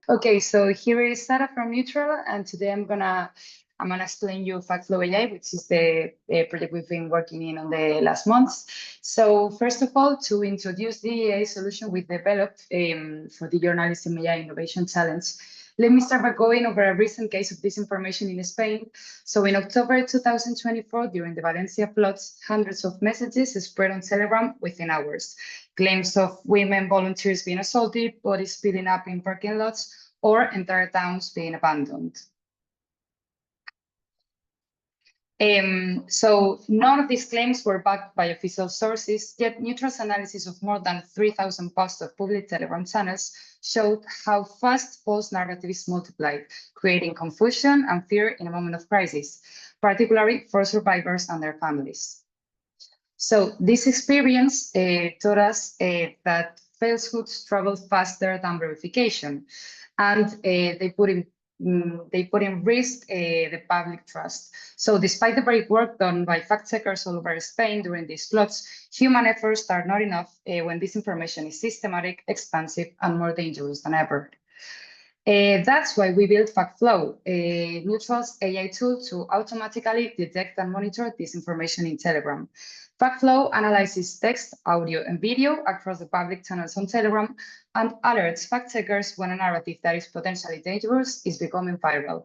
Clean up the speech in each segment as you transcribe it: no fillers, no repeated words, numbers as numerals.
Okay, so here is Sarah from Newtral, and today I'm gonna explain you FactFlow AI, which is the project we've been working on the last months. So first of all, to introduce the AI solution we developed for the JournalismAI Innovation Challenge, let me start by going over a recent case of disinformation in Spain. So in October 2024, during the Valencia floods, hundreds of messages spread on Telegram within hours. Claims of women volunteers being assaulted, bodies speeding up in parking lots, or entire towns being abandoned. So none of these claims were backed by official sources, yet Neutral's analysis of more than 3,000 posts of public Telegram channels showed how fast false narrative is multiplied, creating confusion and fear in a moment of crisis, particularly for survivors and their families. So this experience taught us that falsehoods travel faster than verification, and they put in risk the public trust. So despite the great work done by fact-checkers all over Spain during these floods, human efforts are not enough when disinformation is systematic, expansive, and more dangerous than ever. That's why we built FactFlow, Neutral's AI tool to automatically detect and monitor disinformation in Telegram. FactFlow analyzes text, audio, and video across the public channels on Telegram and alerts fact-checkers when a narrative that is potentially dangerous is becoming viral.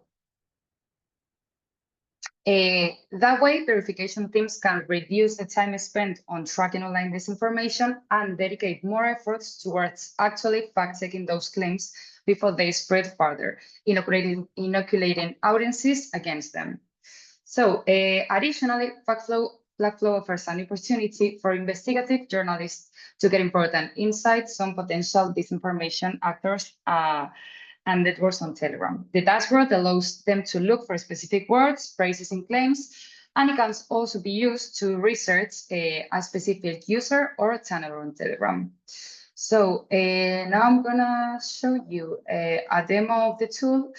That way, verification teams can reduce the time spent on tracking online disinformation and dedicate more efforts towards actually fact-checking those claims before they spread further, inoculating audiences against them. So additionally, FactFlow offers an opportunity for investigative journalists to get important insights on potential disinformation actors and networks on Telegram. The dashboard allows them to look for specific words, phrases, and claims, and it can also be used to research a specific user or channel on Telegram. So now I'm gonna show you a demo of the tool.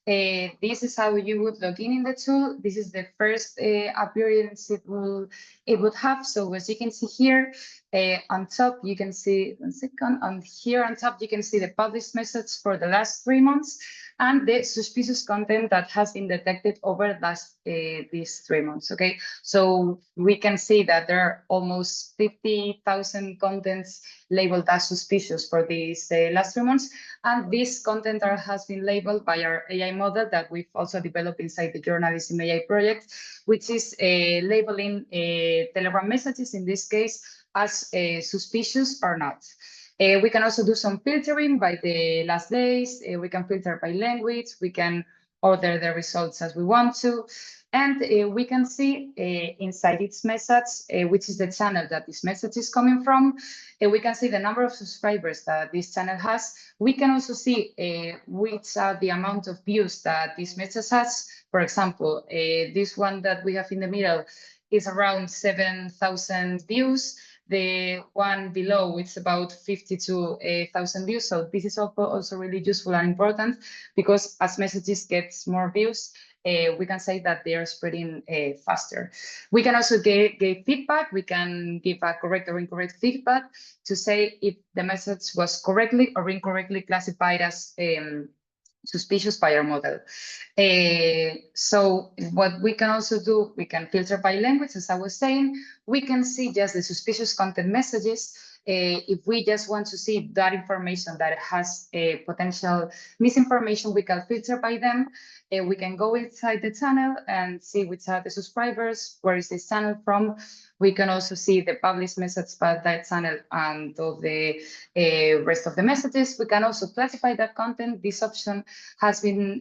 This is how you would log in the tool. This is the first appearance it would have. So as you can see here, on top, you can see, one second, on here on top, you can see the published message for the last 3 months and the suspicious content that has been detected over these 3 months, okay? So we can see that there are almost 50,000 contents labeled as suspicious for these last 3 months. And this content has been labeled by our AI model that we've also developed inside the JournalismAI project, which is labeling Telegram messages, in this case, as suspicious or not. We can also do some filtering by the last days. We can filter by language. We can order the results as we want to. And we can see inside its message, which is the channel that this message is coming from. We can see the number of subscribers that this channel has. We can also see which are the amount of views that this message has. For example, this one that we have in the middle is around 7,000 views. The one below, it's about 52,000 views. So this is also really useful and important because as messages get more views, we can say that they are spreading faster. We can also give feedback. We can give a correct or incorrect feedback to say if the message was correctly or incorrectly classified as suspicious by our model. So what we can also do, we can filter by language, as I was saying. We can see just the suspicious content messages. If we just want to see that information that has potential misinformation, we can filter by them. We can go inside the channel and see which are the subscribers, where is this channel from. We can also see the published message by that channel and all the rest of the messages. We can also classify that content. This option has been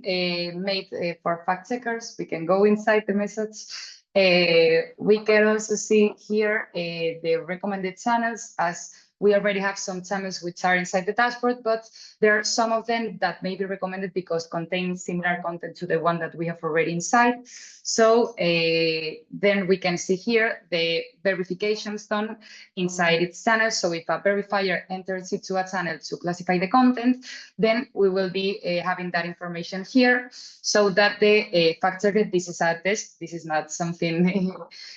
made for fact checkers. We can go inside the message. We can also see here the recommended channels, as we already have some channels which are inside the dashboard, but there are some of them that may be recommended because contain similar content to the one that we have already inside. So then we can see here the verifications done inside its channel. So if a verifier enters it to a channel to classify the content, then we will be having that information here so that the fact checker, this is a test, this is not something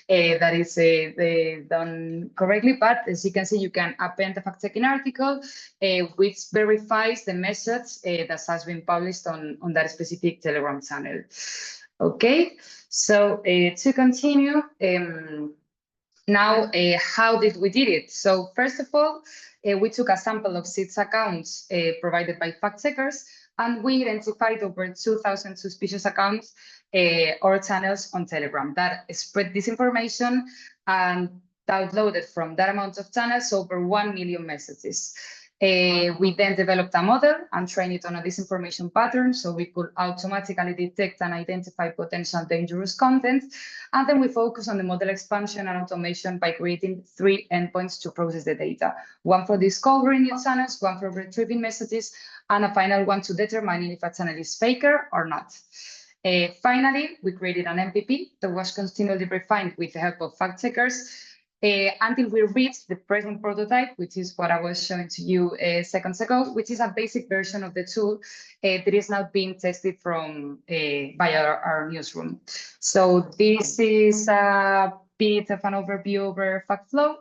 that is done correctly, but as you can see, you can append the fact-checking article, which verifies the message that has been published on that specific Telegram channel. Okay, so to continue, now, how did we did it? So first of all, we took a sample of 6 accounts provided by fact checkers, and we identified over 2,000 suspicious accounts or channels on Telegram that spread disinformation and downloaded from that amount of channels over 1 million messages. We then developed a model and trained it on a disinformation pattern, so we could automatically detect and identify potential dangerous content. And then we focus on the model expansion and automation by creating 3 endpoints to process the data. One for discovering new channels, one for retrieving messages, and a final one to determining if a channel is faker or not. Finally, we created an MVP that was continually refined with the help of fact checkers until we reached the present prototype, which is what I was showing to you seconds ago, which is a basic version of the tool that is now being tested by our newsroom. So this is a bit of an overview over FactFlow.